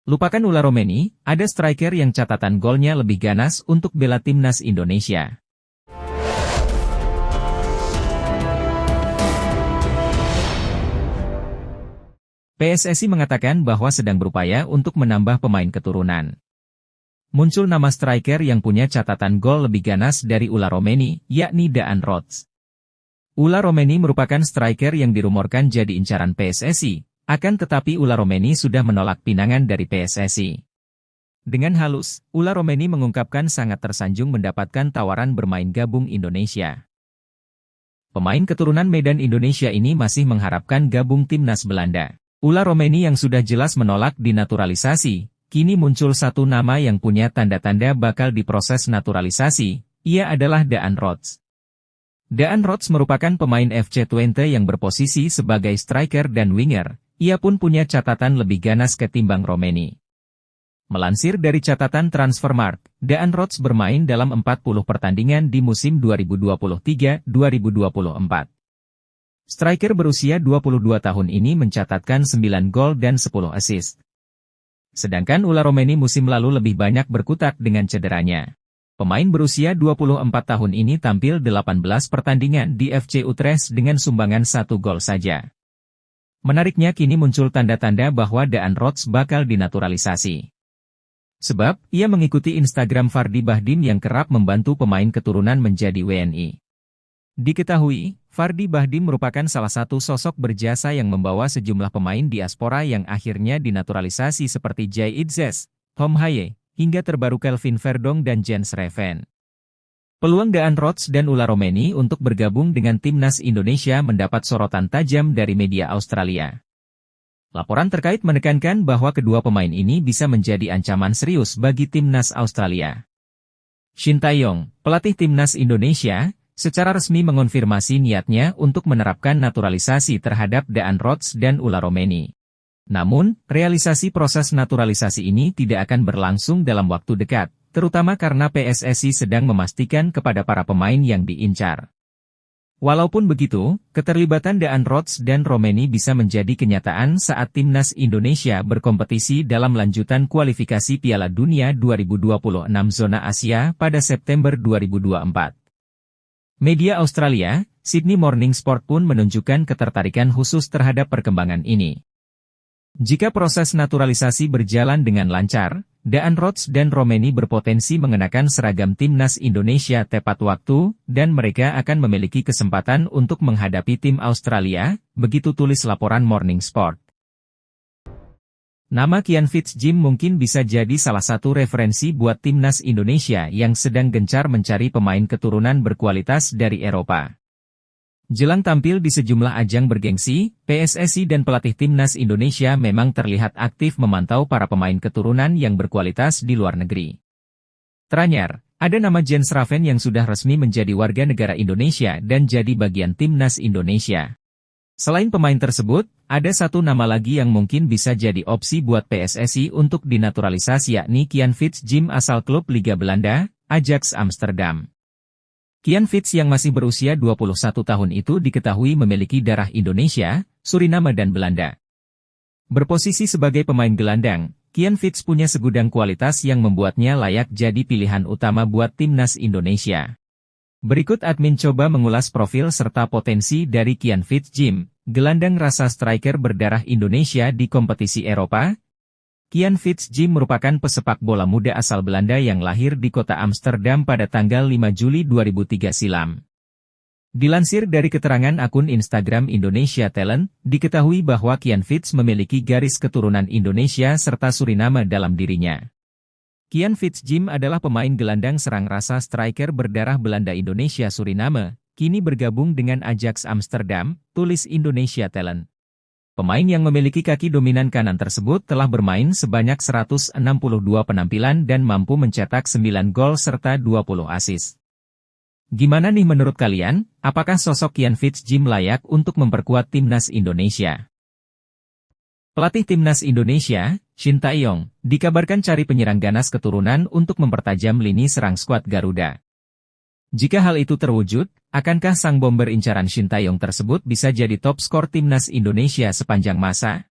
Lupakan Ula Romeni, ada striker yang catatan golnya lebih ganas untuk bela timnas Indonesia. PSSI mengatakan bahwa sedang berupaya untuk menambah pemain keturunan. Muncul nama striker yang punya catatan gol lebih ganas dari Ula Romeni, yakni Daan Rots. Ula Romeni merupakan striker yang dirumorkan jadi incaran PSSI, akan tetapi Ula Romeni sudah menolak pinangan dari PSSI. Dengan halus, Ula Romeni mengungkapkan sangat tersanjung mendapatkan tawaran bermain gabung Indonesia. Pemain keturunan Medan Indonesia ini masih mengharapkan gabung timnas Belanda. Ula Romeni yang sudah jelas menolak dinaturalisasi, kini muncul satu nama yang punya tanda-tanda bakal diproses naturalisasi, ia adalah Daan Rots. Daan Rots merupakan pemain FC Twente yang berposisi sebagai striker dan winger, ia pun punya catatan lebih ganas ketimbang Romeni. Melansir dari catatan Transfermarkt, Daan Rots bermain dalam 40 pertandingan di musim 2023-2024. Striker berusia 22 tahun ini mencatatkan 9 gol dan 10 assist. Sedangkan Ula Romeni musim lalu lebih banyak berkutat dengan cederanya. Pemain berusia 24 tahun ini tampil 18 pertandingan di FC Utrecht dengan sumbangan 1 gol saja. Menariknya kini muncul tanda-tanda bahwa Daan Rots bakal dinaturalisasi. Sebab, ia mengikuti Instagram Fardi Bahdim yang kerap membantu pemain keturunan menjadi WNI. Diketahui, Fardi Bahdim merupakan salah satu sosok berjasa yang membawa sejumlah pemain diaspora yang akhirnya dinaturalisasi seperti Jay Itzes, Tom Haye, hingga terbaru Kelvin Verdong dan Jens Reven. Peluang Daan Rots dan Ula Romeni untuk bergabung dengan timnas Indonesia mendapat sorotan tajam dari media Australia. Laporan terkait menekankan bahwa kedua pemain ini bisa menjadi ancaman serius bagi timnas Australia. Shin Tae-yong, pelatih timnas Indonesia, secara resmi mengonfirmasi niatnya untuk menerapkan naturalisasi terhadap Daan Rots dan Ula Romeni. Namun, realisasi proses naturalisasi ini tidak akan berlangsung dalam waktu dekat, terutama karena PSSI sedang memastikan kepada para pemain yang diincar. Walaupun begitu, keterlibatan Daan Rots dan Romeni bisa menjadi kenyataan saat timnas Indonesia berkompetisi dalam lanjutan kualifikasi Piala Dunia 2026 zona Asia pada September 2024. Media Australia, Sydney Morning Sport pun menunjukkan ketertarikan khusus terhadap perkembangan ini. Jika proses naturalisasi berjalan dengan lancar, Daan Rots dan Romeni berpotensi mengenakan seragam timnas Indonesia tepat waktu, dan mereka akan memiliki kesempatan untuk menghadapi tim Australia, begitu tulis laporan Morning Sport. Nama Kian Fitzjim mungkin bisa jadi salah satu referensi buat timnas Indonesia yang sedang gencar mencari pemain keturunan berkualitas dari Eropa. Jelang tampil di sejumlah ajang bergengsi, PSSI dan pelatih timnas Indonesia memang terlihat aktif memantau para pemain keturunan yang berkualitas di luar negeri. Teranyar, ada nama Jens Reven yang sudah resmi menjadi warga negara Indonesia dan jadi bagian timnas Indonesia. Selain pemain tersebut, ada satu nama lagi yang mungkin bisa jadi opsi buat PSSI untuk dinaturalisasi yakni Kian Fitzjim asal klub Liga Belanda, Ajax Amsterdam. Kian Fitz yang masih berusia 21 tahun itu diketahui memiliki darah Indonesia, Suriname dan Belanda. Berposisi sebagai pemain gelandang, Kian Fitz punya segudang kualitas yang membuatnya layak jadi pilihan utama buat timnas Indonesia. Berikut admin coba mengulas profil serta potensi dari Kian Fitzjim, gelandang rasa striker berdarah Indonesia di kompetisi Eropa. Kian Fitzjim merupakan pesepak bola muda asal Belanda yang lahir di kota Amsterdam pada tanggal 5 Juli 2003 silam. Dilansir dari keterangan akun Instagram Indonesia Talent, diketahui bahwa Kian Fitz memiliki garis keturunan Indonesia serta Suriname dalam dirinya. Kian Fitzjim adalah pemain gelandang serang rasa striker berdarah Belanda Indonesia Suriname, kini bergabung dengan Ajax Amsterdam, tulis Indonesia Talent. Pemain yang memiliki kaki dominan kanan tersebut telah bermain sebanyak 162 penampilan dan mampu mencetak 9 gol serta 20 assist. Gimana nih menurut kalian, apakah sosok Kian Fitzjim layak untuk memperkuat timnas Indonesia? Pelatih timnas Indonesia, Shin Tae-yong, dikabarkan cari penyerang ganas keturunan untuk mempertajam lini serang skuad Garuda. Jika hal itu terwujud, akankah sang bomber incaran Shin Tae-yong tersebut bisa jadi top skor timnas Indonesia sepanjang masa?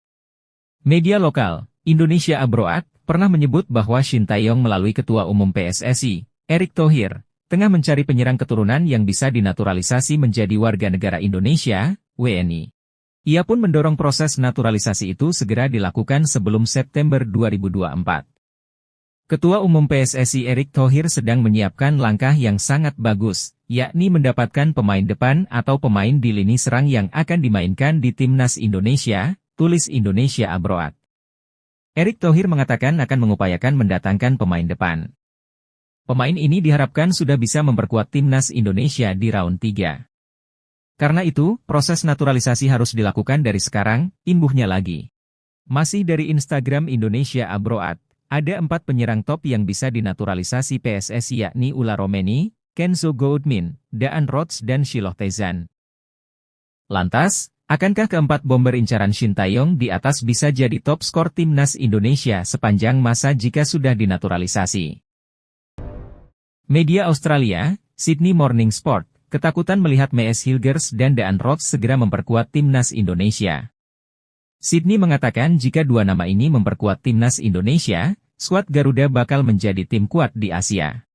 Media lokal, Indonesia Abroad pernah menyebut bahwa Shin Tae-yong melalui Ketua Umum PSSI, Erick Thohir, tengah mencari penyerang keturunan yang bisa dinaturalisasi menjadi warga negara Indonesia, WNI. Ia pun mendorong proses naturalisasi itu segera dilakukan sebelum September 2024. Ketua Umum PSSI Erick Thohir sedang menyiapkan langkah yang sangat bagus, yakni mendapatkan pemain depan atau pemain di lini serang yang akan dimainkan di Timnas Indonesia, tulis Indonesia Abroad. Erick Thohir mengatakan akan mengupayakan mendatangkan pemain depan. Pemain ini diharapkan sudah bisa memperkuat Timnas Indonesia di round 3. Karena itu, proses naturalisasi harus dilakukan dari sekarang, imbuhnya lagi. Masih dari Instagram Indonesia Abroad. Ada 4 penyerang top yang bisa dinaturalisasi PSSI yakni Ula Romeni, Kenzo Goudmin, Daan Rots dan Shiloh Tezan. Lantas, akankah keempat bomber incaran Shin Tae-yong di atas bisa jadi top skor Timnas Indonesia sepanjang masa jika sudah dinaturalisasi? Media Australia, Sydney Morning Sport, ketakutan melihat Mees Hilgers dan Daan Rots segera memperkuat Timnas Indonesia. Sydney mengatakan jika dua nama ini memperkuat Timnas Indonesia, skuad Garuda bakal menjadi tim kuat di Asia.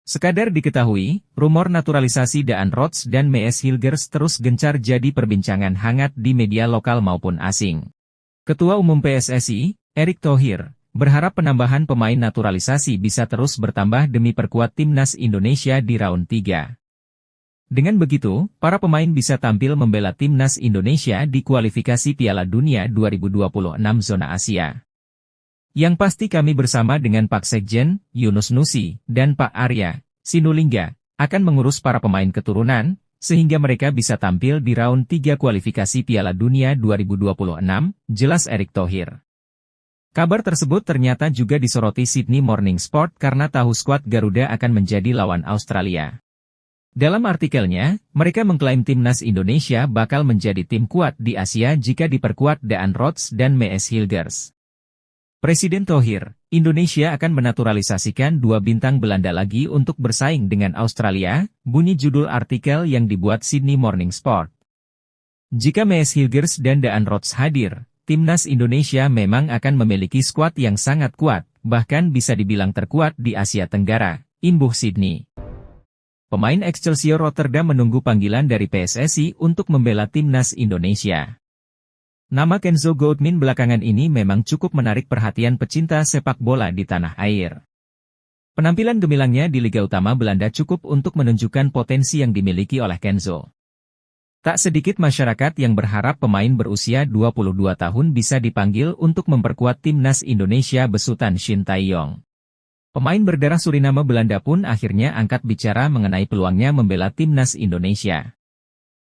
Sekadar diketahui, rumor naturalisasi Daan Rots dan Mees Hilgers terus gencar jadi perbincangan hangat di media lokal maupun asing. Ketua Umum PSSI, Erick Thohir, berharap penambahan pemain naturalisasi bisa terus bertambah demi perkuat Timnas Indonesia di round 3. Dengan begitu, para pemain bisa tampil membela Timnas Indonesia di kualifikasi Piala Dunia 2026 zona Asia. Yang pasti kami bersama dengan Pak Sekjen, Yunus Nusi, dan Pak Arya Sinulinga, akan mengurus para pemain keturunan, sehingga mereka bisa tampil di round 3 kualifikasi Piala Dunia 2026, jelas Erick Thohir. Kabar tersebut ternyata juga disoroti Sydney Morning Sport karena tahu skuad Garuda akan menjadi lawan Australia. Dalam artikelnya, mereka mengklaim Timnas Indonesia bakal menjadi tim kuat di Asia jika diperkuat Daan Rots dan Mees Hilgers. Presiden Thohir, Indonesia akan menaturalisasikan 2 bintang Belanda lagi untuk bersaing dengan Australia, bunyi judul artikel yang dibuat Sydney Morning Sport. Jika Mees Hilgers dan Daan Rots hadir, Timnas Indonesia memang akan memiliki skuad yang sangat kuat, bahkan bisa dibilang terkuat di Asia Tenggara, imbuh Sydney. Pemain Excelsior Rotterdam menunggu panggilan dari PSSI untuk membela Timnas Indonesia. Nama Kenzo Goudmin belakangan ini memang cukup menarik perhatian pecinta sepak bola di tanah air. Penampilan gemilangnya di Liga Utama Belanda cukup untuk menunjukkan potensi yang dimiliki oleh Kenzo. Tak sedikit masyarakat yang berharap pemain berusia 22 tahun bisa dipanggil untuk memperkuat Timnas Indonesia besutan Shin Tae-yong. Pemain berdarah Suriname Belanda pun akhirnya angkat bicara mengenai peluangnya membela Timnas Indonesia.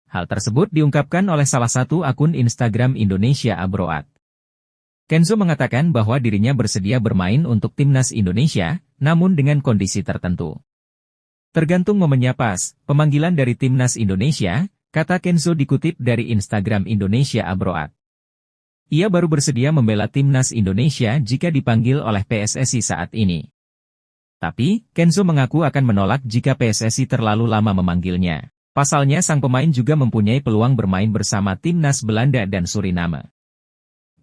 Hal tersebut diungkapkan oleh salah satu akun Instagram Indonesia Abroad. Kenzo mengatakan bahwa dirinya bersedia bermain untuk Timnas Indonesia, namun dengan kondisi tertentu. Tergantung momennya pas, pemanggilan dari Timnas Indonesia, kata Kenzo dikutip dari Instagram Indonesia Abroad. Ia baru bersedia membela Timnas Indonesia jika dipanggil oleh PSSI saat ini. Tapi, Kenzo mengaku akan menolak jika PSSI terlalu lama memanggilnya. Pasalnya sang pemain juga mempunyai peluang bermain bersama Timnas Belanda dan Suriname.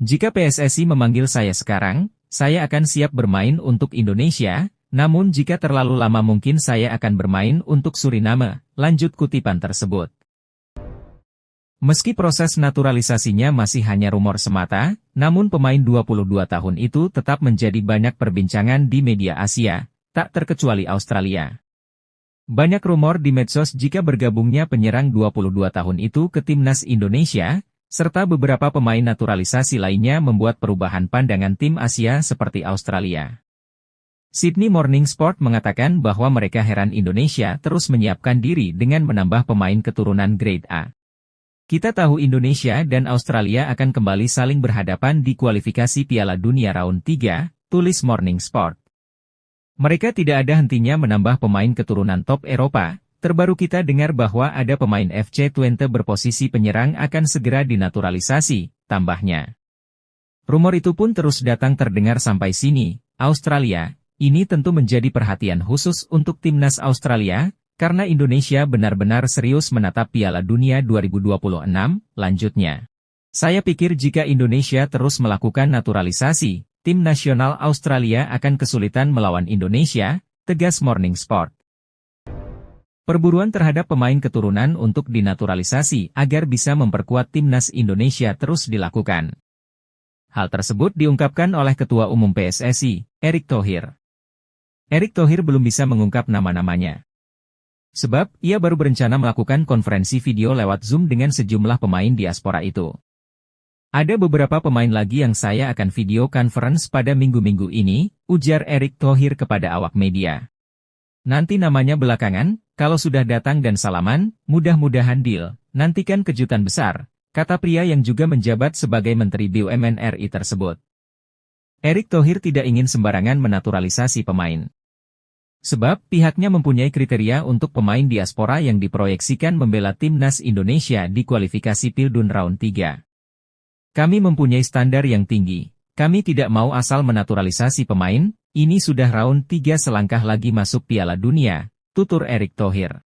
Jika PSSI memanggil saya sekarang, saya akan siap bermain untuk Indonesia, namun jika terlalu lama mungkin saya akan bermain untuk Suriname, lanjut kutipan tersebut. Meski proses naturalisasinya masih hanya rumor semata, namun pemain 22 tahun itu tetap menjadi banyak perbincangan di media Asia, tak terkecuali Australia. Banyak rumor di medsos jika bergabungnya penyerang 22 tahun itu ke Timnas Indonesia, serta beberapa pemain naturalisasi lainnya membuat perubahan pandangan tim Asia seperti Australia. Sydney Morning Sport mengatakan bahwa mereka heran Indonesia terus menyiapkan diri dengan menambah pemain keturunan grade A. Kita tahu Indonesia dan Australia akan kembali saling berhadapan di kualifikasi Piala Dunia round 3, tulis Morning Sport. Mereka tidak ada hentinya menambah pemain keturunan top Eropa, terbaru kita dengar bahwa ada pemain FC Twente berposisi penyerang akan segera dinaturalisasi, tambahnya. Rumor itu pun terus datang terdengar sampai sini, Australia, ini tentu menjadi perhatian khusus untuk Timnas Australia, karena Indonesia benar-benar serius menatap Piala Dunia 2026, lanjutnya. Saya pikir jika Indonesia terus melakukan naturalisasi, tim nasional Australia akan kesulitan melawan Indonesia, tegas Morning Sport. Perburuan terhadap pemain keturunan untuk dinaturalisasi agar bisa memperkuat timnas Indonesia terus dilakukan. Hal tersebut diungkapkan oleh Ketua Umum PSSI, Erick Thohir. Erick Thohir belum bisa mengungkap nama-namanya. Sebab, ia baru berencana melakukan konferensi video lewat Zoom dengan sejumlah pemain diaspora itu. Ada beberapa pemain lagi yang saya akan video conference pada minggu-minggu ini, ujar Erick Thohir kepada awak media. Nanti namanya belakangan, kalau sudah datang dan salaman, mudah-mudahan deal, nantikan kejutan besar, kata pria yang juga menjabat sebagai Menteri BUMN RI tersebut. Erick Thohir tidak ingin sembarangan menaturalisasi pemain. Sebab, pihaknya mempunyai kriteria untuk pemain diaspora yang diproyeksikan membela timnas Indonesia di kualifikasi Pildun Round 3. Kami mempunyai standar yang tinggi. Kami tidak mau asal menaturalisasi pemain, ini sudah round 3 selangkah lagi masuk Piala Dunia, tutur Erick Thohir.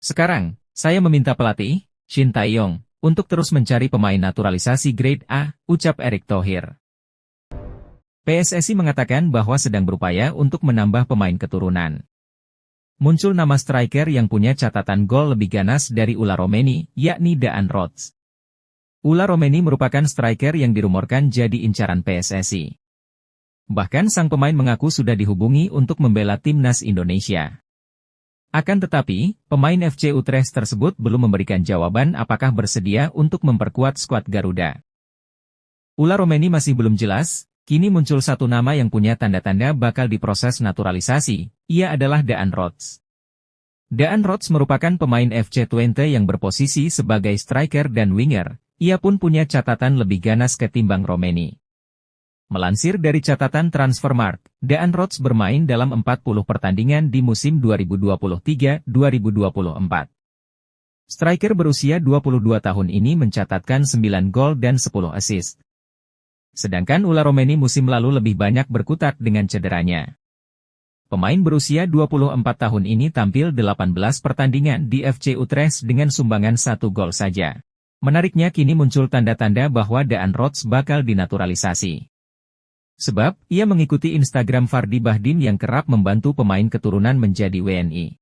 Sekarang, saya meminta pelatih, Shin Tae-yong, untuk terus mencari pemain naturalisasi grade A, ucap Erick Thohir. PSSI mengatakan bahwa sedang berupaya untuk menambah pemain keturunan. Muncul nama striker yang punya catatan gol lebih ganas dari Ula Romeni, yakni Daan Rots. Ula Romeni merupakan striker yang dirumorkan jadi incaran PSSI. Bahkan sang pemain mengaku sudah dihubungi untuk membela timnas Indonesia. Akan tetapi, pemain FC Utrecht tersebut belum memberikan jawaban apakah bersedia untuk memperkuat skuad Garuda. Ula Romeni masih belum jelas, kini muncul satu nama yang punya tanda-tanda bakal diproses naturalisasi, ia adalah Daan Rots. Daan Rots merupakan pemain FC Twente yang berposisi sebagai striker dan winger. Ia pun punya catatan lebih ganas ketimbang Romeni. Melansir dari catatan Transfermarkt, Daan Rots bermain dalam 40 pertandingan di musim 2023-2024. Striker berusia 22 tahun ini mencatatkan 9 gol dan 10 assist. Sedangkan Ula Romeni musim lalu lebih banyak berkutat dengan cederanya. Pemain berusia 24 tahun ini tampil 18 pertandingan di FC Utrecht dengan sumbangan 1 gol saja. Menariknya kini muncul tanda-tanda bahwa Daan Rots bakal dinaturalisasi. Sebab, ia mengikuti Instagram Fardy Bahdim yang kerap membantu pemain keturunan menjadi WNI.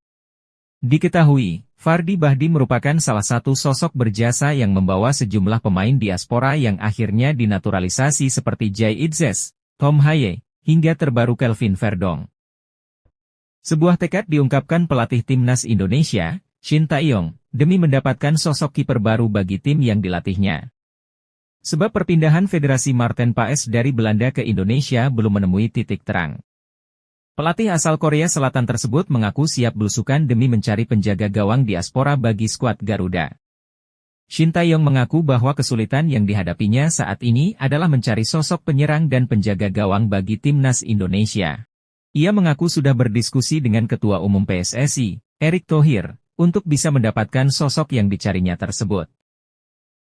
Diketahui, Fardy Bahdim merupakan salah satu sosok berjasa yang membawa sejumlah pemain diaspora yang akhirnya dinaturalisasi seperti Jay Idzes, Tom Haye, hingga terbaru Kelvin Verdong. Sebuah tekad diungkapkan pelatih timnas Indonesia, Shin Tae-yong, demi mendapatkan sosok kiper baru bagi tim yang dilatihnya. Sebab perpindahan Federasi Marten Paes dari Belanda ke Indonesia belum menemui titik terang. Pelatih asal Korea Selatan tersebut mengaku siap belusukan demi mencari penjaga gawang diaspora bagi skuad Garuda. Shin Tae-yong mengaku bahwa kesulitan yang dihadapinya saat ini adalah mencari sosok penyerang dan penjaga gawang bagi timnas Indonesia. Ia mengaku sudah berdiskusi dengan Ketua Umum PSSI, Erick Thohir, untuk bisa mendapatkan sosok yang dicarinya tersebut.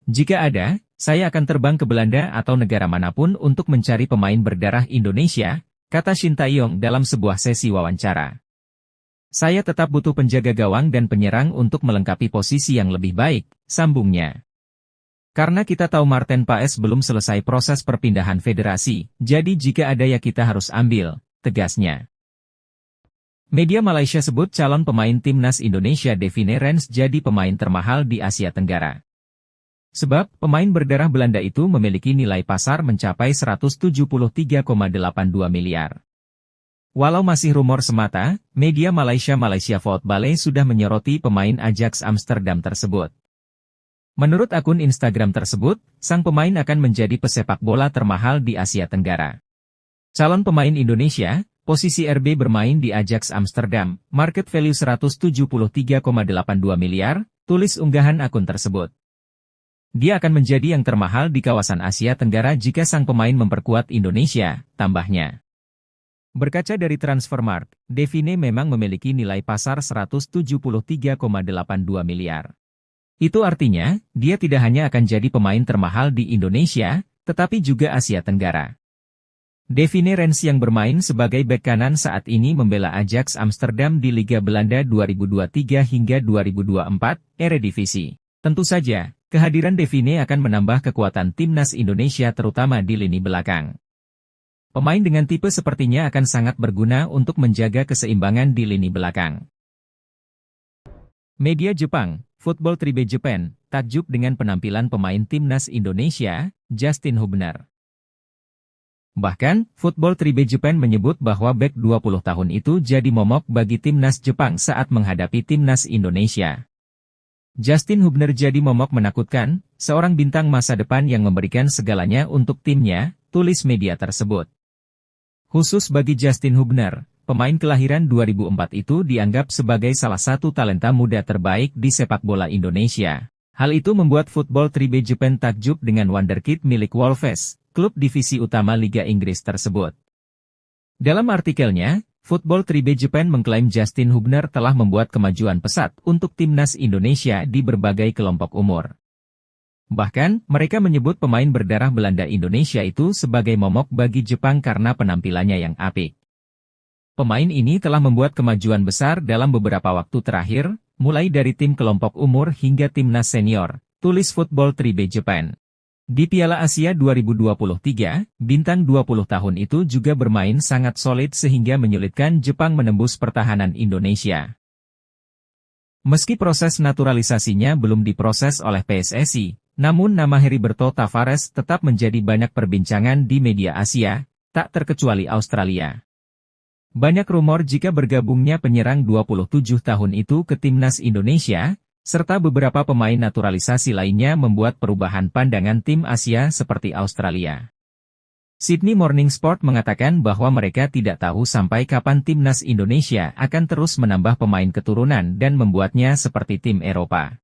Jika ada, saya akan terbang ke Belanda atau negara manapun untuk mencari pemain berdarah Indonesia, kata Shin Tae-yong dalam sebuah sesi wawancara. Saya tetap butuh penjaga gawang dan penyerang untuk melengkapi posisi yang lebih baik, sambungnya. Karena kita tahu Marten Paes belum selesai proses perpindahan federasi, jadi jika ada ya kita harus ambil, tegasnya. Media Malaysia sebut calon pemain timnas Indonesia Devine Rens jadi pemain termahal di Asia Tenggara. Sebab, pemain berdarah Belanda itu memiliki nilai pasar mencapai 173,82 miliar. Walau masih rumor semata, media Malaysia Football sudah menyoroti pemain Ajax Amsterdam tersebut. Menurut akun Instagram tersebut, sang pemain akan menjadi pesepak bola termahal di Asia Tenggara. Calon pemain Indonesia, posisi RB bermain di Ajax Amsterdam, market value 173,82 miliar, tulis unggahan akun tersebut. Dia akan menjadi yang termahal di kawasan Asia Tenggara jika sang pemain memperkuat Indonesia, tambahnya. Berkaca dari Transfermarkt, Devine memang memiliki nilai pasar 173,82 miliar. Itu artinya, dia tidak hanya akan jadi pemain termahal di Indonesia, tetapi juga Asia Tenggara. Devine Rens yang bermain sebagai bek kanan saat ini membela Ajax Amsterdam di Liga Belanda 2023 hingga 2024, Eredivisie. Tentu saja, Kehadiran Devine akan menambah kekuatan timnas Indonesia terutama di lini belakang. Pemain dengan tipe sepertinya akan sangat berguna untuk menjaga keseimbangan di lini belakang. Media Jepang, Football Tribe Japan, takjub dengan penampilan pemain timnas Indonesia, Justin Hubner. Bahkan, Football Tribe Japan menyebut bahwa bek 20 tahun itu jadi momok bagi timnas Jepang saat menghadapi timnas Indonesia. Justin Hubner jadi momok menakutkan, seorang bintang masa depan yang memberikan segalanya untuk timnya, tulis media tersebut. Khusus bagi Justin Hubner, pemain kelahiran 2004 itu dianggap sebagai salah satu talenta muda terbaik di sepak bola Indonesia. Hal itu membuat Football Tribe Japan takjub dengan wonderkid milik Wolves, klub divisi utama Liga Inggris tersebut. Dalam artikelnya, Football Tribe Japan mengklaim Justin Hubner telah membuat kemajuan pesat untuk timnas Indonesia di berbagai kelompok umur. Bahkan, mereka menyebut pemain berdarah Belanda Indonesia itu sebagai momok bagi Jepang karena penampilannya yang apik. Pemain ini telah membuat kemajuan besar dalam beberapa waktu terakhir, mulai dari tim kelompok umur hingga timnas senior, tulis Football Tribe Japan. Di Piala Asia 2023, bintang 20 tahun itu juga bermain sangat solid sehingga menyulitkan Jepang menembus pertahanan Indonesia. Meski proses naturalisasinya belum diproses oleh PSSI, namun nama Heriberto Tavares tetap menjadi banyak perbincangan di media Asia, tak terkecuali Australia. Banyak rumor jika bergabungnya penyerang 27 tahun itu ke timnas Indonesia, serta beberapa pemain naturalisasi lainnya membuat perubahan pandangan tim Asia seperti Australia. Sydney Morning Sport mengatakan bahwa mereka tidak tahu sampai kapan timnas Indonesia akan terus menambah pemain keturunan dan membuatnya seperti tim Eropa.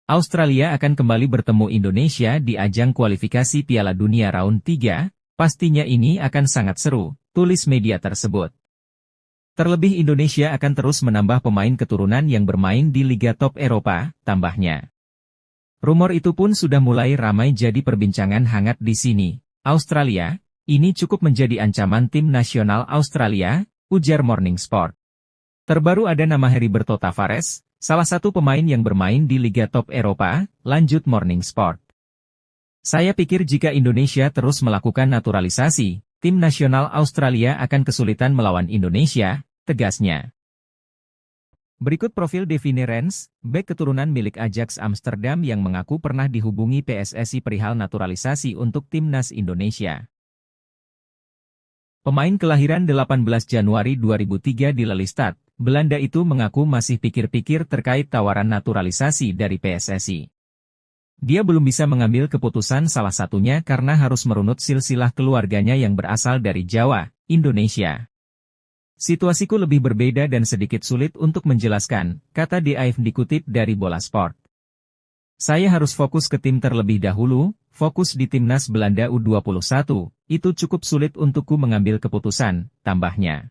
Australia akan kembali bertemu Indonesia di ajang kualifikasi Piala Dunia Round 3, pastinya ini akan sangat seru, tulis media tersebut. Terlebih Indonesia akan terus menambah pemain keturunan yang bermain di Liga Top Eropa, tambahnya. Rumor itu pun sudah mulai ramai jadi perbincangan hangat di sini. Australia, ini cukup menjadi ancaman tim nasional Australia, ujar Morning Sport. Terbaru ada nama Heriberto Tavares, salah satu pemain yang bermain di Liga Top Eropa, lanjut Morning Sport. Saya pikir jika Indonesia terus melakukan naturalisasi, tim nasional Australia akan kesulitan melawan Indonesia, tegasnya. Berikut profil Devine Rens, bek keturunan milik Ajax Amsterdam yang mengaku pernah dihubungi PSSI perihal naturalisasi untuk timnas Indonesia. Pemain kelahiran 18 Januari 2003 di Lelystad, Belanda itu mengaku masih pikir-pikir terkait tawaran naturalisasi dari PSSI. Dia belum bisa mengambil keputusan salah satunya karena harus merunut silsilah keluarganya yang berasal dari Jawa, Indonesia. Situasiku lebih berbeda dan sedikit sulit untuk menjelaskan, kata DAF dikutip dari Bola Sport. Saya harus fokus ke tim terlebih dahulu, fokus di timnas Belanda U21, itu cukup sulit untukku mengambil keputusan, tambahnya.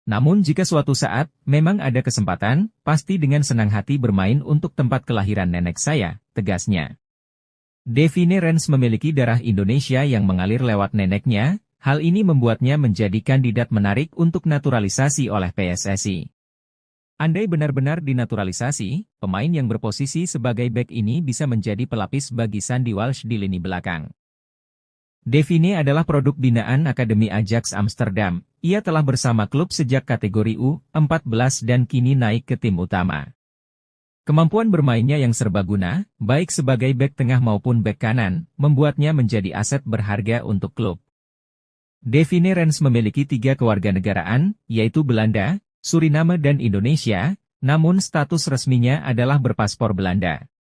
Namun jika suatu saat, memang ada kesempatan, pasti dengan senang hati bermain untuk tempat kelahiran nenek saya, tegasnya. Devine Rens memiliki darah Indonesia yang mengalir lewat neneknya, hal ini membuatnya menjadi kandidat menarik untuk naturalisasi oleh PSSI. Andai benar-benar dinaturalisasi, pemain yang berposisi sebagai bek ini bisa menjadi pelapis bagi Sandy Walsh di lini belakang. Devine adalah produk binaan Akademi Ajax Amsterdam. Ia telah bersama klub sejak kategori U14 dan kini naik ke tim utama. Kemampuan bermainnya yang serbaguna, baik sebagai bek tengah maupun bek kanan, membuatnya menjadi aset berharga untuk klub. Devine Rens memiliki 3 kewarganegaraan, yaitu Belanda, Suriname dan Indonesia, namun status resminya adalah berpaspor Belanda.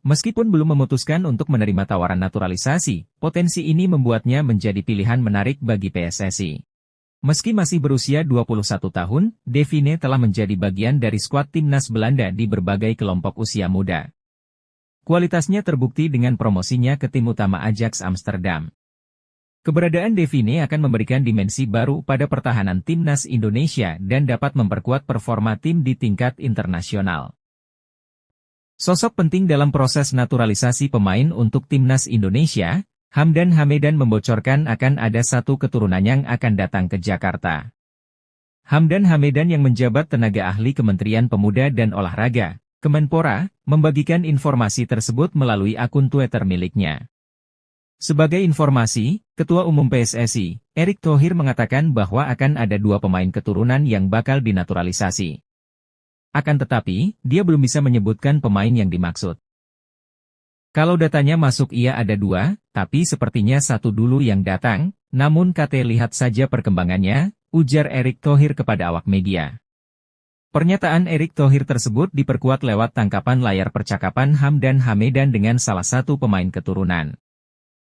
Meskipun belum memutuskan untuk menerima tawaran naturalisasi, potensi ini membuatnya menjadi pilihan menarik bagi PSSI. Meski masih berusia 21 tahun, Devine telah menjadi bagian dari skuad timnas Belanda di berbagai kelompok usia muda. Kualitasnya terbukti dengan promosinya ke tim utama Ajax Amsterdam. Keberadaan Devine akan memberikan dimensi baru pada pertahanan timnas Indonesia dan dapat memperkuat performa tim di tingkat internasional. Sosok penting dalam proses naturalisasi pemain untuk timnas Indonesia, Hamdan Hamedan membocorkan akan ada satu keturunan yang akan datang ke Jakarta. Hamdan Hamedan yang menjabat tenaga ahli Kementerian Pemuda dan Olahraga, Kemenpora membagikan informasi tersebut melalui akun Twitter miliknya. Sebagai informasi, Ketua Umum PSSI, Erick Thohir mengatakan bahwa akan ada 2 pemain keturunan yang bakal dinaturalisasi. Akan tetapi, dia belum bisa menyebutkan pemain yang dimaksud. Kalau datanya masuk ia ada 2, tapi sepertinya 1 dulu yang datang, namun lihat saja perkembangannya, ujar Erick Thohir kepada awak media. Pernyataan Erick Thohir tersebut diperkuat lewat tangkapan layar percakapan Hamdan Hamedan dengan salah satu pemain keturunan.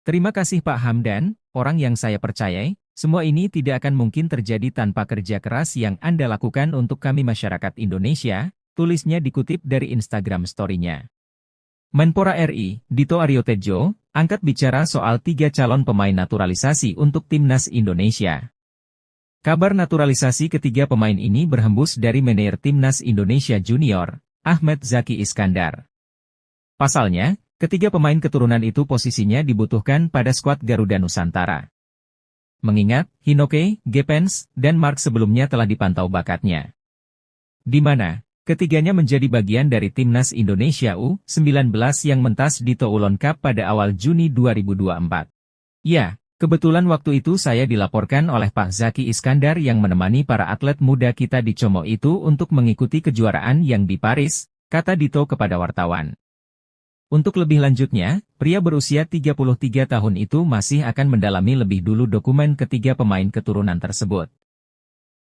Terima kasih Pak Hamdan, orang yang saya percayai, semua ini tidak akan mungkin terjadi tanpa kerja keras yang Anda lakukan untuk kami masyarakat Indonesia, tulisnya dikutip dari Instagram story-nya. Menpora RI, Dito Aryo Tejo, angkat bicara soal 3 calon pemain naturalisasi untuk Timnas Indonesia. Kabar naturalisasi ketiga pemain ini berhembus dari manajer Timnas Indonesia Junior, Ahmed Zaki Iskandar. Pasalnya, ketiga pemain keturunan itu posisinya dibutuhkan pada skuad Garuda Nusantara. Mengingat, Hinoke, Gepens, dan Mark sebelumnya telah dipantau bakatnya. Di mana, ketiganya menjadi bagian dari Timnas Indonesia U19 yang mentas di Toulon Cup pada awal Juni 2024. Ya, kebetulan waktu itu saya dilaporkan oleh Pak Zaki Iskandar yang menemani para atlet muda kita di Como itu untuk mengikuti kejuaraan yang di Paris, kata Dito kepada wartawan. Untuk lebih lanjutnya, pria berusia 33 tahun itu masih akan mendalami lebih dulu dokumen ketiga pemain keturunan tersebut.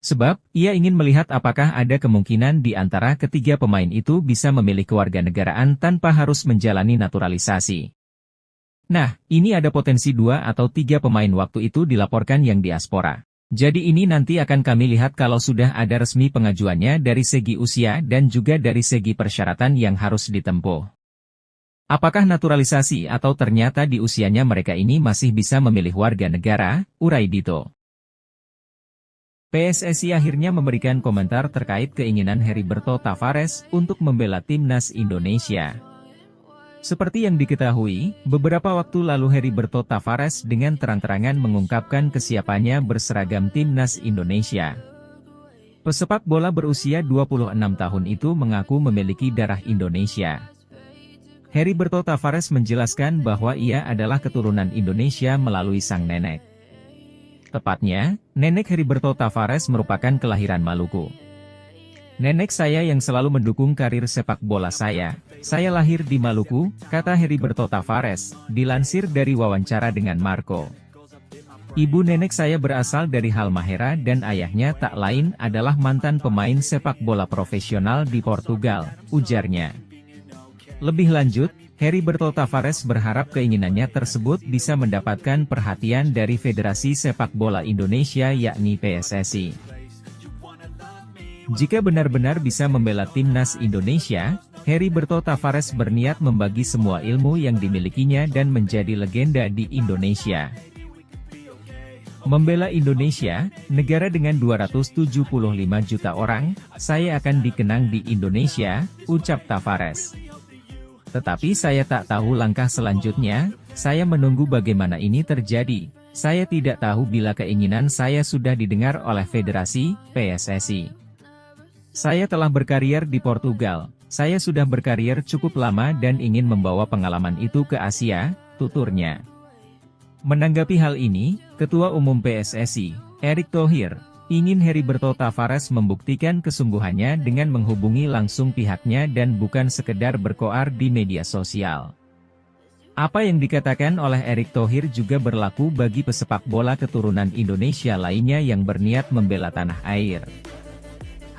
Sebab, ia ingin melihat apakah ada kemungkinan di antara ketiga pemain itu bisa memilih kewarganegaraan tanpa harus menjalani naturalisasi. Nah, ini ada potensi 2 atau 3 pemain waktu itu dilaporkan yang diaspora. Jadi ini nanti akan kami lihat kalau sudah ada resmi pengajuannya dari segi usia dan juga dari segi persyaratan yang harus ditempuh. Apakah naturalisasi atau ternyata di usianya mereka ini masih bisa memilih warga negara, urai Dito. PSSI akhirnya memberikan komentar terkait keinginan Heriberto Tavares untuk membela Timnas Indonesia. Seperti yang diketahui, beberapa waktu lalu Heriberto Tavares dengan terang-terangan mengungkapkan kesiapannya berseragam Timnas Indonesia. Pesepak bola berusia 26 tahun itu mengaku memiliki darah Indonesia. Heriberto Tavares menjelaskan bahwa ia adalah keturunan Indonesia melalui sang nenek. Tepatnya, nenek Heriberto Tavares merupakan kelahiran Maluku. Nenek saya yang selalu mendukung karir sepak bola saya lahir di Maluku, kata Heriberto Tavares, dilansir dari wawancara dengan Marco. Ibu nenek saya berasal dari Halmahera dan ayahnya tak lain adalah mantan pemain sepak bola profesional di Portugal, ujarnya. Lebih lanjut, Heriberto Tavares berharap keinginannya tersebut bisa mendapatkan perhatian dari Federasi Sepak Bola Indonesia yakni PSSI. Jika benar-benar bisa membela Timnas Indonesia, Heriberto Tavares berniat membagi semua ilmu yang dimilikinya dan menjadi legenda di Indonesia. Membela Indonesia, negara dengan 275 juta orang, saya akan dikenang di Indonesia, ucap Tavares. Tetapi saya tak tahu langkah selanjutnya, saya menunggu bagaimana ini terjadi. Saya tidak tahu bila keinginan saya sudah didengar oleh Federasi, PSSI. Saya telah berkarier di Portugal, saya sudah berkarier cukup lama dan ingin membawa pengalaman itu ke Asia, tuturnya. Menanggapi hal ini, Ketua Umum PSSI, Erick Thohir, ingin Heriberto Tavares membuktikan kesungguhannya dengan menghubungi langsung pihaknya dan bukan sekedar berkoar di media sosial. Apa yang dikatakan oleh Erick Thohir juga berlaku bagi pesepak bola keturunan Indonesia lainnya yang berniat membela tanah air.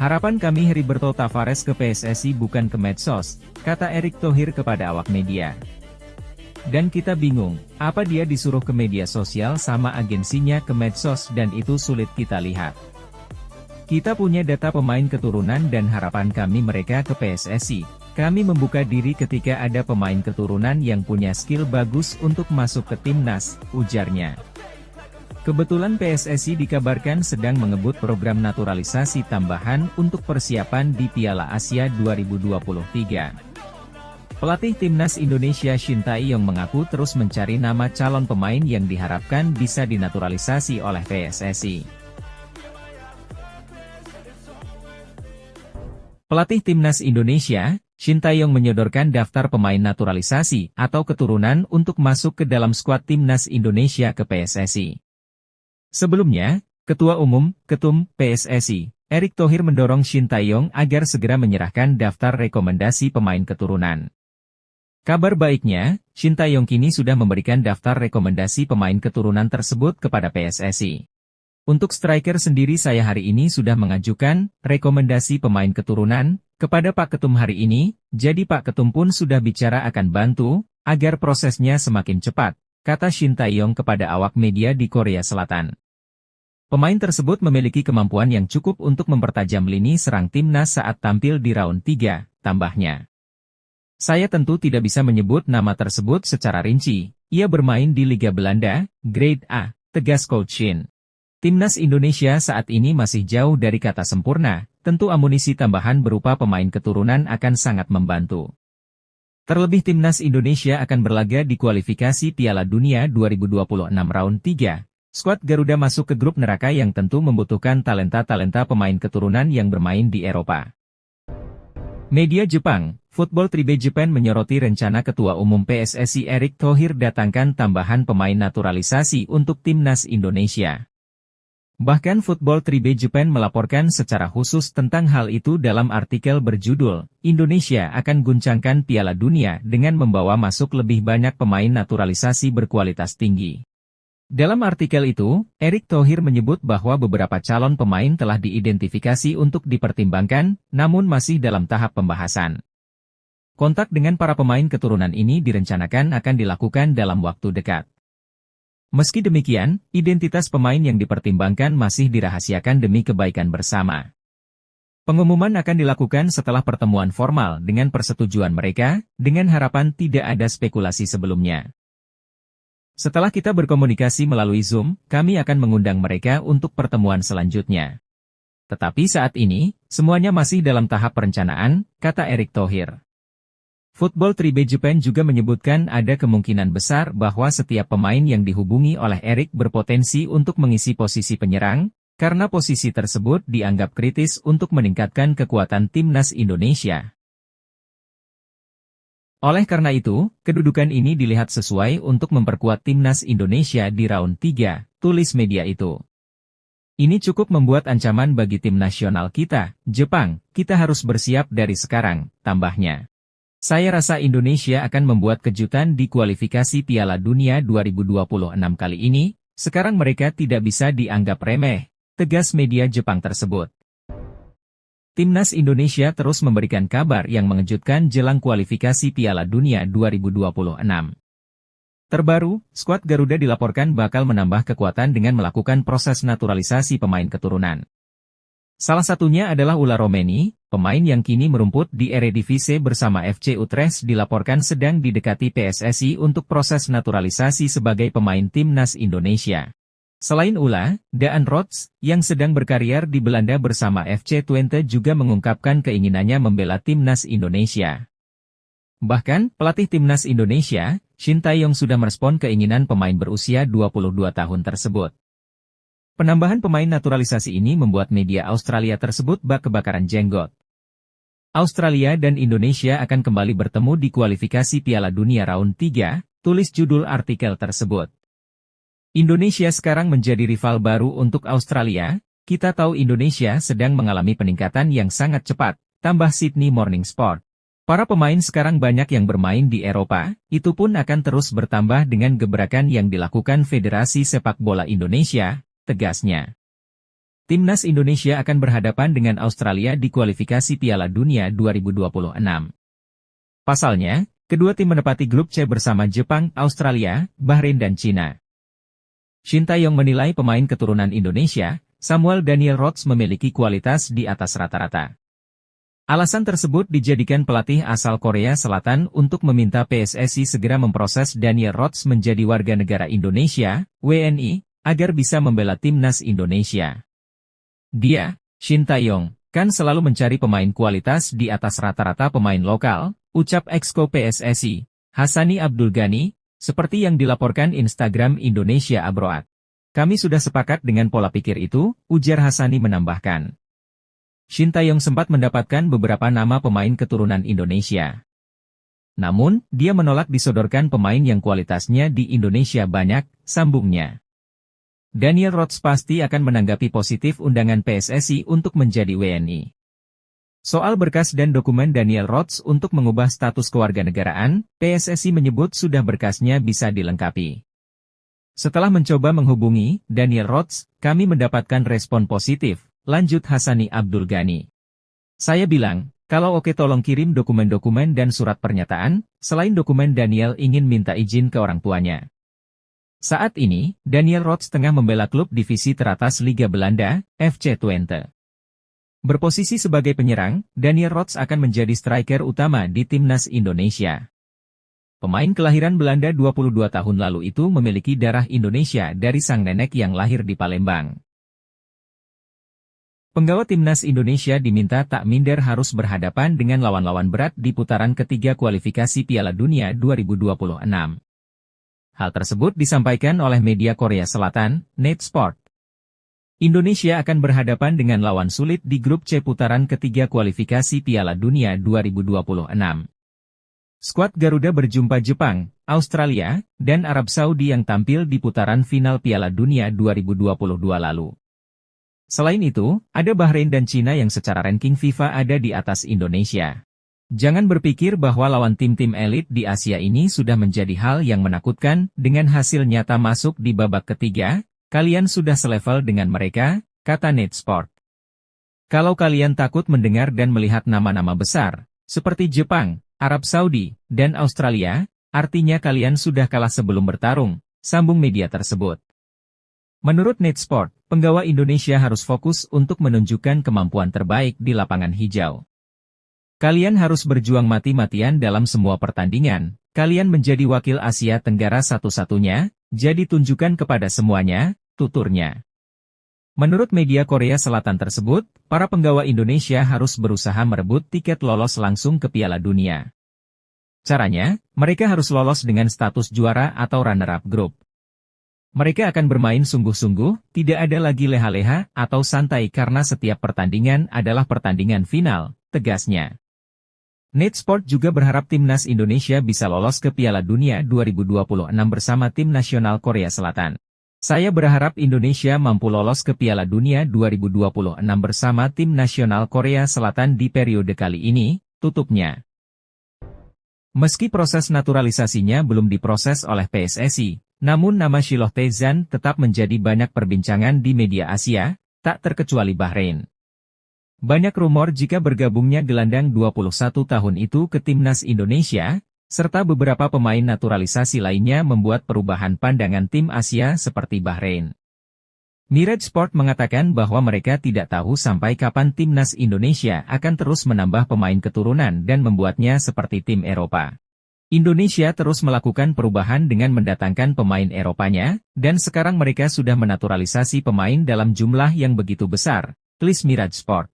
Harapan kami Heriberto Tavares ke PSSI bukan ke medsos, kata Erick Thohir kepada awak media. Dan kita bingung, apa dia disuruh ke media sosial sama agensinya ke medsos dan itu sulit kita lihat. Kita punya data pemain keturunan dan harapan kami mereka ke PSSI. Kami membuka diri ketika ada pemain keturunan yang punya skill bagus untuk masuk ke timnas, ujarnya. Kebetulan PSSI dikabarkan sedang mengebut program naturalisasi tambahan untuk persiapan di Piala Asia 2023. Pelatih Timnas Indonesia Shin Tae-yong mengaku terus mencari nama calon pemain yang diharapkan bisa dinaturalisasi oleh PSSI. Pelatih Timnas Indonesia, Shin Tae-yong menyodorkan daftar pemain naturalisasi atau keturunan untuk masuk ke dalam skuad timnas Indonesia ke PSSI. Sebelumnya, Ketua Umum, Ketum, PSSI, Erick Thohir mendorong Shin Tae-yong agar segera menyerahkan daftar rekomendasi pemain keturunan. Kabar baiknya, Shin Tae-yong kini sudah memberikan daftar rekomendasi pemain keturunan tersebut kepada PSSI. Untuk striker sendiri saya hari ini sudah mengajukan rekomendasi pemain keturunan kepada Pak Ketum hari ini, jadi Pak Ketum pun sudah bicara akan bantu agar prosesnya semakin cepat, kata Shin Tae-yong kepada awak media di Korea Selatan. Pemain tersebut memiliki kemampuan yang cukup untuk mempertajam lini serang timnas saat tampil di round 3, tambahnya. Saya tentu tidak bisa menyebut nama tersebut secara rinci. Ia bermain di Liga Belanda, Grade A, tegas Coach Shin. Timnas Indonesia saat ini masih jauh dari kata sempurna, tentu amunisi tambahan berupa pemain keturunan akan sangat membantu. Terlebih Timnas Indonesia akan berlaga di kualifikasi Piala Dunia 2026 round 3. Skuad Garuda masuk ke grup neraka yang tentu membutuhkan talenta-talenta pemain keturunan yang bermain di Eropa. Media Jepang, Football Tribe Japan menyoroti rencana Ketua Umum PSSI Erick Thohir datangkan tambahan pemain naturalisasi untuk Timnas Indonesia. Bahkan Football Tribe Japan melaporkan secara khusus tentang hal itu dalam artikel berjudul, Indonesia akan guncangkan Piala Dunia dengan membawa masuk lebih banyak pemain naturalisasi berkualitas tinggi. Dalam artikel itu, Erick Thohir menyebut bahwa beberapa calon pemain telah diidentifikasi untuk dipertimbangkan, namun masih dalam tahap pembahasan. Kontak dengan para pemain keturunan ini direncanakan akan dilakukan dalam waktu dekat. Meski demikian, identitas pemain yang dipertimbangkan masih dirahasiakan demi kebaikan bersama. Pengumuman akan dilakukan setelah pertemuan formal dengan persetujuan mereka, dengan harapan tidak ada spekulasi sebelumnya. Setelah kita berkomunikasi melalui Zoom, kami akan mengundang mereka untuk pertemuan selanjutnya. Tetapi saat ini, semuanya masih dalam tahap perencanaan, kata Erick Thohir. Football Tribe Japan juga menyebutkan ada kemungkinan besar bahwa setiap pemain yang dihubungi oleh Erick berpotensi untuk mengisi posisi penyerang, karena posisi tersebut dianggap kritis untuk meningkatkan kekuatan timnas Indonesia. Oleh karena itu, kedudukan ini dilihat sesuai untuk memperkuat timnas Indonesia di round 3, tulis media itu. Ini cukup membuat ancaman bagi tim nasional kita, Jepang, kita harus bersiap dari sekarang, tambahnya. Saya rasa Indonesia akan membuat kejutan di kualifikasi Piala Dunia 2026 kali ini, sekarang mereka tidak bisa dianggap remeh, tegas media Jepang tersebut. Timnas Indonesia terus memberikan kabar yang mengejutkan jelang kualifikasi Piala Dunia 2026. Terbaru, skuad Garuda dilaporkan bakal menambah kekuatan dengan melakukan proses naturalisasi pemain keturunan. Salah satunya adalah Ula Romeni, pemain yang kini merumput di Eredivisie bersama FC Utrecht dilaporkan sedang didekati PSSI untuk proses naturalisasi sebagai pemain Timnas Indonesia. Selain Ula, Daan Rots, yang sedang berkarier di Belanda bersama FC Twente juga mengungkapkan keinginannya membela Timnas Indonesia. Bahkan, pelatih Timnas Indonesia, Shin Tae-yong sudah merespon keinginan pemain berusia 22 tahun tersebut. Penambahan pemain naturalisasi ini membuat media Australia tersebut bak kebakaran jenggot. Australia dan Indonesia akan kembali bertemu di kualifikasi Piala Dunia round 3, tulis judul artikel tersebut. Indonesia sekarang menjadi rival baru untuk Australia, kita tahu Indonesia sedang mengalami peningkatan yang sangat cepat, tambah Sydney Morning Sport. Para pemain sekarang banyak yang bermain di Eropa, itu pun akan terus bertambah dengan gebrakan yang dilakukan Federasi Sepak Bola Indonesia, tegasnya. Timnas Indonesia akan berhadapan dengan Australia di kualifikasi Piala Dunia 2026. Pasalnya, kedua tim menepati grup C bersama Jepang, Australia, Bahrain dan Cina. Shin Tae-yong menilai pemain keturunan Indonesia, Samuel Daniel Rots memiliki kualitas di atas rata-rata. Alasan tersebut dijadikan pelatih asal Korea Selatan untuk meminta PSSI segera memproses Daniel Rots menjadi warga negara Indonesia, WNI, agar bisa membela timnas Indonesia. Dia, Shin Tae-yong, kan selalu mencari pemain kualitas di atas rata-rata pemain lokal, ucap Exco PSSI, Hassani Abdul Ghani, seperti yang dilaporkan Instagram Indonesia Abroad. Kami sudah sepakat dengan pola pikir itu, ujar Hassani menambahkan. Shin Tae-yong sempat mendapatkan beberapa nama pemain keturunan Indonesia. Namun, dia menolak disodorkan pemain yang kualitasnya di Indonesia banyak, sambungnya. Daniel Rodz pasti akan menanggapi positif undangan PSSI untuk menjadi WNI. Soal berkas dan dokumen Daniel Rodz untuk mengubah status kewarganegaraan, PSSI menyebut sudah berkasnya bisa dilengkapi. Setelah mencoba menghubungi Daniel Rodz, kami mendapatkan respon positif, lanjut Hasani Abdul Ghani. Saya bilang, kalau oke tolong kirim dokumen-dokumen dan surat pernyataan, selain dokumen Daniel ingin minta izin ke orang tuanya. Saat ini, Daniel Rodz tengah membela klub divisi teratas Liga Belanda, FC Twente. Berposisi sebagai penyerang, Daniel Rodz akan menjadi striker utama di timnas Indonesia. Pemain kelahiran Belanda 22 tahun lalu itu memiliki darah Indonesia dari sang nenek yang lahir di Palembang. Penggawa timnas Indonesia diminta tak minder harus berhadapan dengan lawan-lawan berat di putaran ketiga kualifikasi Piala Dunia 2026. Hal tersebut disampaikan oleh media Korea Selatan, Net Sport. Indonesia akan berhadapan dengan lawan sulit di grup C putaran ketiga kualifikasi Piala Dunia 2026. Skuad Garuda berjumpa Jepang, Australia, dan Arab Saudi yang tampil di putaran final Piala Dunia 2022 lalu. Selain itu, ada Bahrain dan Cina yang secara ranking FIFA ada di atas Indonesia. Jangan berpikir bahwa lawan tim-tim elit di Asia ini sudah menjadi hal yang menakutkan, dengan hasil nyata masuk di babak ketiga, kalian sudah selevel dengan mereka, kata Net Sport. Kalau kalian takut mendengar dan melihat nama-nama besar, seperti Jepang, Arab Saudi, dan Australia, artinya kalian sudah kalah sebelum bertarung, sambung media tersebut. Menurut Net Sport, penggawa Indonesia harus fokus untuk menunjukkan kemampuan terbaik di lapangan hijau. Kalian harus berjuang mati-matian dalam semua pertandingan, kalian menjadi wakil Asia Tenggara satu-satunya, jadi tunjukkan kepada semuanya, tuturnya. Menurut media Korea Selatan tersebut, para penggawa Indonesia harus berusaha merebut tiket lolos langsung ke Piala Dunia. Caranya, mereka harus lolos dengan status juara atau runner-up grup. Mereka akan bermain sungguh-sungguh, tidak ada lagi leha-leha atau santai karena setiap pertandingan adalah pertandingan final, tegasnya. Net Sport juga berharap timnas Indonesia bisa lolos ke Piala Dunia 2026 bersama tim nasional Korea Selatan. Saya berharap Indonesia mampu lolos ke Piala Dunia 2026 bersama tim nasional Korea Selatan di periode kali ini, tutupnya. Meski proses naturalisasinya belum diproses oleh PSSI, namun nama Shiloh Tae-zan tetap menjadi banyak perbincangan di media Asia, tak terkecuali Bahrain. Banyak rumor jika bergabungnya gelandang 21 tahun itu ke timnas Indonesia, serta beberapa pemain naturalisasi lainnya membuat perubahan pandangan tim Asia seperti Bahrain. Mirage Sport mengatakan bahwa mereka tidak tahu sampai kapan timnas Indonesia akan terus menambah pemain keturunan dan membuatnya seperti tim Eropa. Indonesia terus melakukan perubahan dengan mendatangkan pemain Eropanya, dan sekarang mereka sudah menaturalisasi pemain dalam jumlah yang begitu besar, tulis Mirage Sport.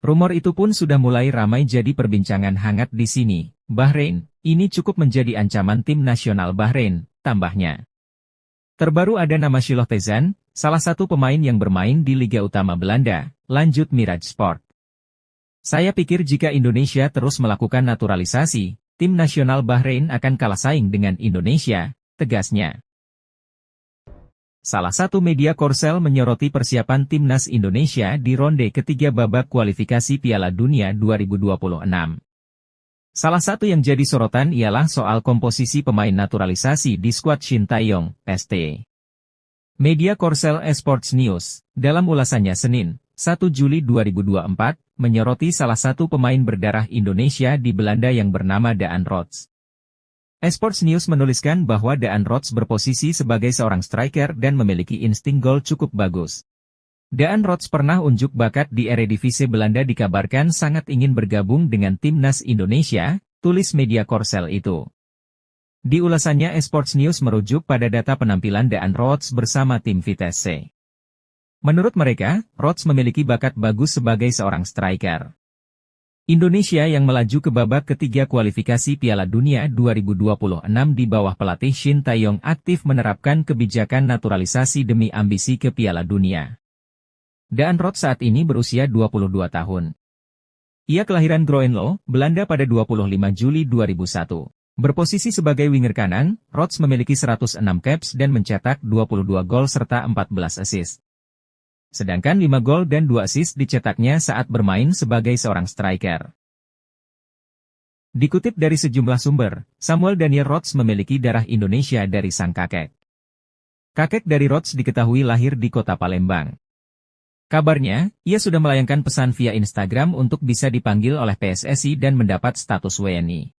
Rumor itu pun sudah mulai ramai jadi perbincangan hangat di sini. Bahrain, ini cukup menjadi ancaman tim nasional Bahrain, tambahnya. Terbaru ada nama Shiloh Tae-zan, salah satu pemain yang bermain di Liga Utama Belanda, lanjut Mirage Sport. Saya pikir jika Indonesia terus melakukan naturalisasi, tim nasional Bahrain akan kalah saing dengan Indonesia, tegasnya. Salah satu media Korsel menyoroti persiapan timnas Indonesia di ronde ketiga babak kualifikasi Piala Dunia 2026. Salah satu yang jadi sorotan ialah soal komposisi pemain naturalisasi di skuad Shin Tae-yong, ST. Media Korsel Esports News, dalam ulasannya Senin, 1 Juli 2024, menyoroti salah satu pemain berdarah Indonesia di Belanda yang bernama Daan Rodz. Esports News menuliskan bahwa Daan Rodz berposisi sebagai seorang striker dan memiliki insting gol cukup bagus. Daan Rodz pernah unjuk bakat di Eredivisie Belanda, dikabarkan sangat ingin bergabung dengan timnas Indonesia, tulis media Korsel itu. Di ulasannya Esports News merujuk pada data penampilan Daan Rodz bersama tim Vitesse. Menurut mereka, Rodz memiliki bakat bagus sebagai seorang striker. Indonesia yang melaju ke babak ketiga kualifikasi Piala Dunia 2026 di bawah pelatih Shin Tae-yong aktif menerapkan kebijakan naturalisasi demi ambisi ke Piala Dunia. Daan Rots saat ini berusia 22 tahun. Ia kelahiran Groenlo, Belanda pada 25 Juli 2001. Berposisi sebagai winger kanan, Rots memiliki 106 caps dan mencetak 22 gol serta 14 assist. Sedangkan 5 gol dan 2 assist dicetaknya saat bermain sebagai seorang striker. Dikutip dari sejumlah sumber, Samuel Daniel Rots memiliki darah Indonesia dari sang kakek. Kakek dari Rots diketahui lahir di kota Palembang. Kabarnya, ia sudah melayangkan pesan via Instagram untuk bisa dipanggil oleh PSSI dan mendapat status WNI.